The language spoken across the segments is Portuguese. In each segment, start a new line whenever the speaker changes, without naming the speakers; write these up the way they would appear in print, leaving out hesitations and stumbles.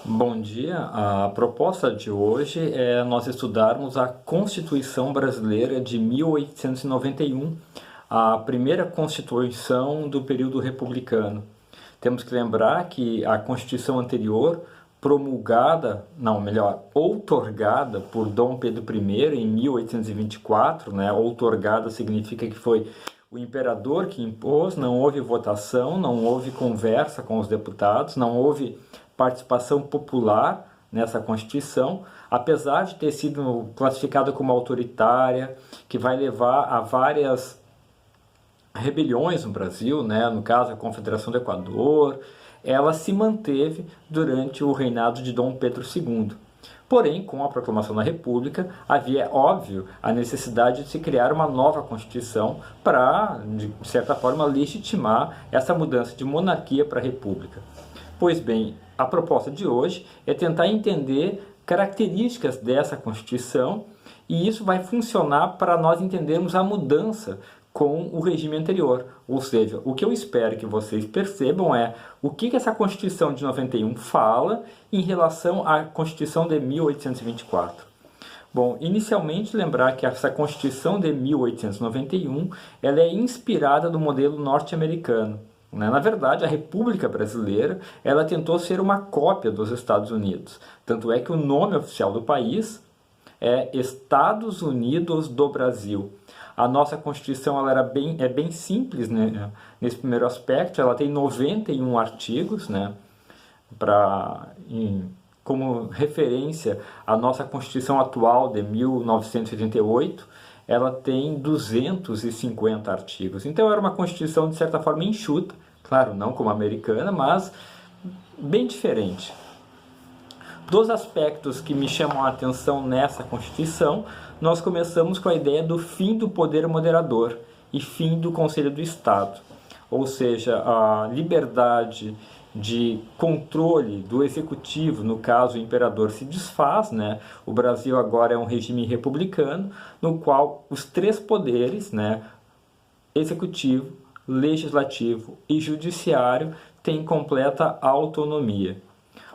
Bom dia. A proposta de hoje é nós estudarmos a Constituição Brasileira de 1891, a primeira Constituição do período republicano. Temos que lembrar que a Constituição anterior, promulgada, não, melhor, outorgada por Dom Pedro I em 1824, né? Outorgada significa que foi o imperador que impôs, não houve votação, não houve conversa com os deputados, não houve participação popular nessa Constituição, apesar de ter sido classificada como autoritária, que vai levar a várias rebeliões no Brasil, né? No caso a Confederação do Equador, ela se manteve durante o reinado de Dom Pedro II. Porém, com a proclamação da República, havia, óbvio, a necessidade de se criar uma nova Constituição para, de certa forma, legitimar essa mudança de monarquia para a República. Pois bem, a proposta de hoje é tentar entender características dessa Constituição e isso vai funcionar para nós entendermos a mudança com o regime anterior. Ou seja, o que eu espero que vocês percebam é o que essa Constituição de 91 fala em relação à Constituição de 1824. Bom, inicialmente lembrar que essa Constituição de 1891 ela é inspirada no modelo norte-americano. Na verdade, a República Brasileira ela tentou ser uma cópia dos Estados Unidos. Tanto é que o nome oficial do país é Estados Unidos do Brasil. A nossa Constituição ela é bem simples, né? Nesse primeiro aspecto. Ela tem 91 artigos, né? Como referência, a nossa Constituição atual de 1988, ela tem 250 artigos. Então era uma Constituição de certa forma enxuta, claro, não como a americana, mas bem diferente. Dos aspectos que me chamam a atenção nessa Constituição, nós começamos com a ideia do fim do poder moderador e fim do Conselho do Estado. Ou seja, a liberdade de controle do executivo, no caso o imperador, se desfaz, né? O Brasil agora é um regime republicano, no qual os três poderes, né? Executivo, legislativo e judiciário, têm completa autonomia.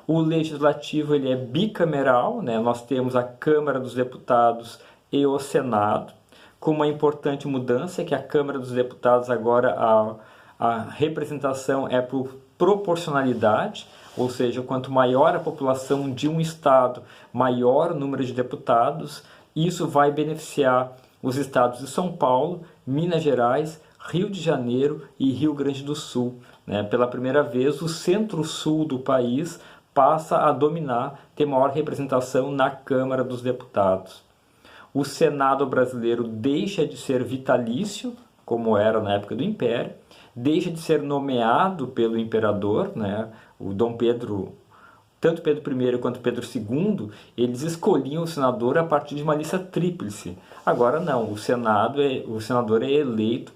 O legislativo ele é bicameral, né? Nós temos a Câmara dos Deputados e o Senado, com uma importante mudança que a Câmara dos Deputados agora a representação é por proporcionalidade, ou seja, quanto maior a população de um estado, maior o número de deputados. Isso vai beneficiar os estados de São Paulo, Minas Gerais, Rio de Janeiro e Rio Grande do Sul. Né? Pela primeira vez, o centro-sul do país passa a dominar, ter maior representação na Câmara dos Deputados. O Senado brasileiro deixa de ser vitalício, como era na época do Império, deixa de ser nomeado pelo imperador, né? O Dom Pedro, tanto Pedro I quanto Pedro II, eles escolhiam o senador a partir de uma lista tríplice. Agora não, o senador é eleito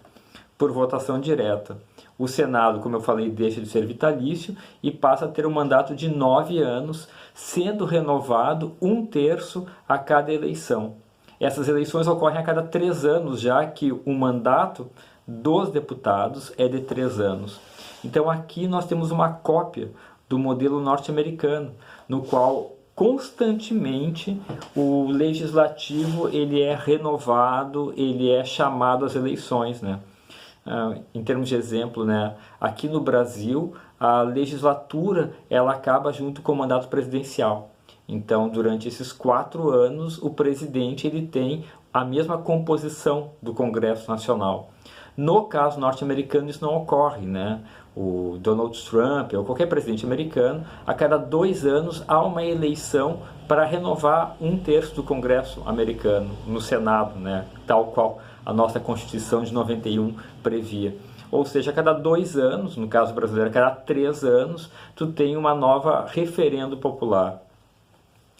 por votação direta. O Senado, como eu falei, deixa de ser vitalício e passa a ter um mandato de 9 anos, sendo renovado 1/3 a cada eleição. Essas eleições ocorrem a cada 3 anos, já que o mandato dos deputados é de 3 anos. Então aqui nós temos uma cópia do modelo norte-americano, no qual constantemente o legislativo ele é renovado, ele é chamado às eleições, né? Em termos de exemplo, né, aqui no Brasil, a legislatura ela acaba junto com o mandato presidencial. Então, durante esses 4 anos, o presidente ele tem a mesma composição do Congresso Nacional. No caso norte-americano, isso não ocorre, né? O Donald Trump ou qualquer presidente americano, a cada 2 anos há uma eleição para renovar 1/3 do Congresso americano no Senado, né? Tal qual a nossa Constituição de 91 previa. Ou seja, a cada 2 anos, no caso brasileiro, a cada 3 anos, tu tem uma nova referendo popular.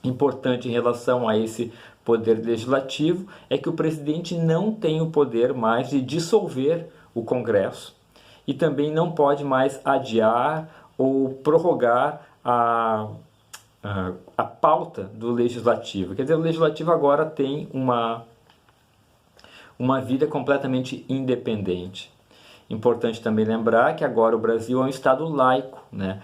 Importante em relação a esse poder legislativo é que o presidente não tem o poder mais de dissolver o Congresso e também não pode mais adiar ou prorrogar a pauta do legislativo. Quer dizer, o legislativo agora tem uma vida completamente independente. Importante também lembrar que agora o Brasil é um estado laico, né?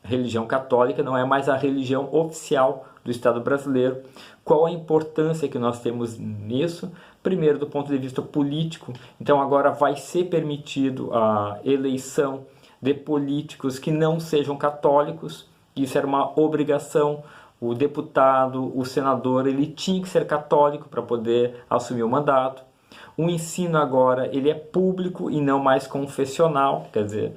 religião católica não é mais a religião oficial do Estado brasileiro. Qual a importância que nós temos nisso? Primeiro, do ponto de vista político, então agora vai ser permitido a eleição de políticos que não sejam católicos. Isso era uma obrigação. O deputado, o senador, ele tinha que ser católico para poder assumir o mandato. O ensino agora ele é público e não mais confessional, quer dizer,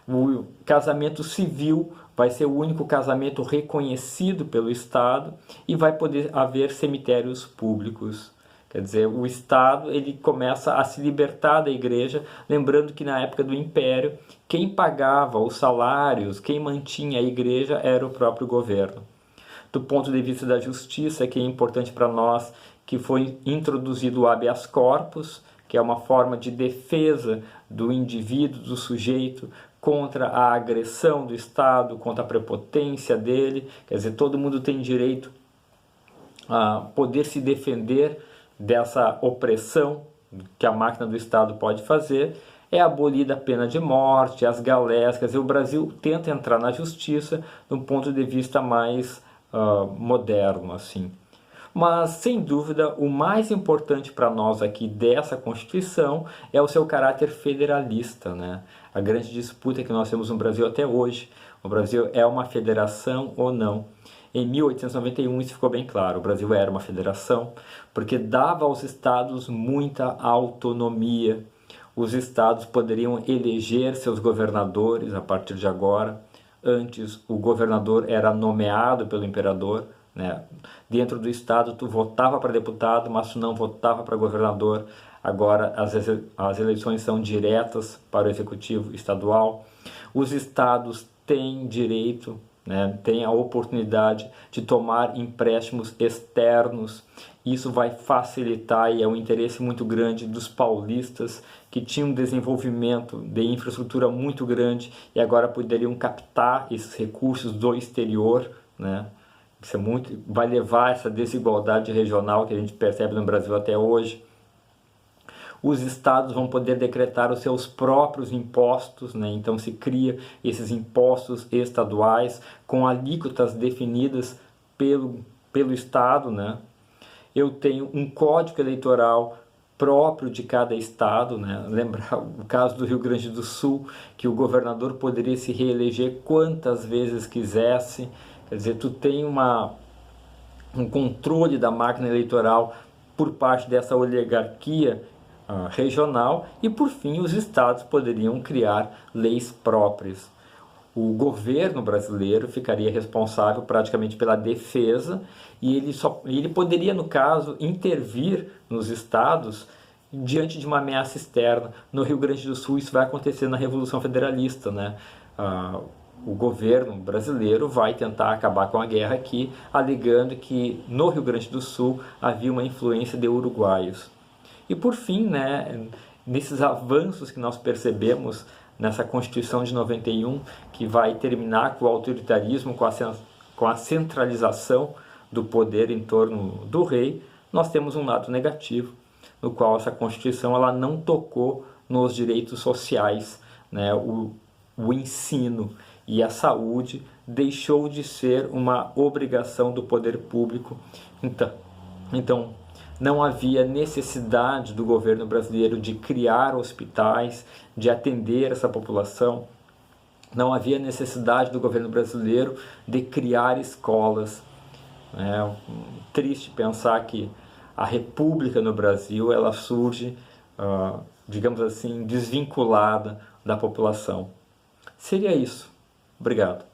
o casamento civil vai ser o único casamento reconhecido pelo Estado e vai poder haver cemitérios públicos. Quer dizer, o Estado ele começa a se libertar da igreja, lembrando que na época do Império, quem pagava os salários, quem mantinha a igreja era o próprio governo. Do ponto de vista da justiça, que é importante para nós, que foi introduzido o habeas corpus, que é uma forma de defesa do indivíduo, do sujeito, contra a agressão do Estado, contra a prepotência dele. Quer dizer, todo mundo tem direito a poder se defender dessa opressão que a máquina do Estado pode fazer. É abolida a pena de morte, as galés. Quer dizer, o Brasil tenta entrar na justiça de um ponto de vista mais moderno, assim. Mas, sem dúvida, o mais importante para nós aqui dessa Constituição é o seu caráter federalista, né? A grande disputa que nós temos no Brasil até hoje. O Brasil é uma federação ou não? Em 1891 isso ficou bem claro, o Brasil era uma federação, porque dava aos estados muita autonomia. Os estados poderiam eleger seus governadores a partir de agora. Antes o governador era nomeado pelo imperador, né? Dentro do estado tu votava para deputado, mas tu não votava para governador. Agora as eleições são diretas para o executivo estadual. Os estados têm direito, né, têm a oportunidade de tomar empréstimos externos. Isso vai facilitar e é um interesse muito grande dos paulistas que tinham um desenvolvimento de infraestrutura muito grande e agora poderiam captar esses recursos do exterior, né? Isso é muito, vai levar essa desigualdade regional que a gente percebe no Brasil até hoje. Os estados vão poder decretar os seus próprios impostos, né? Então se cria esses impostos estaduais com alíquotas definidas pelo estado, né? Eu tenho um código eleitoral próprio de cada estado, né? Lembrar o caso do Rio Grande do Sul, que o governador poderia se reeleger quantas vezes quisesse. Quer dizer, tu tem um controle da máquina eleitoral por parte dessa oligarquia regional e, por fim, os estados poderiam criar leis próprias. O governo brasileiro ficaria responsável praticamente pela defesa e ele poderia, no caso, intervir nos estados diante de uma ameaça externa. No Rio Grande do Sul isso vai acontecer na Revolução Federalista, né? O governo brasileiro vai tentar acabar com a guerra aqui, alegando que no Rio Grande do Sul havia uma influência de uruguaios. E por fim, né, nesses avanços que nós percebemos nessa Constituição de 91, que vai terminar com o autoritarismo, com a centralização do poder em torno do rei, nós temos um lado negativo, no qual essa Constituição ela não tocou nos direitos sociais, né, o ensino e a saúde deixou de ser uma obrigação do poder público. Então não havia necessidade do governo brasileiro de criar hospitais, de atender essa população. Não havia necessidade do governo brasileiro de criar escolas. É triste pensar que a República no Brasil ela surge, digamos assim, desvinculada da população. Seria isso. Obrigado.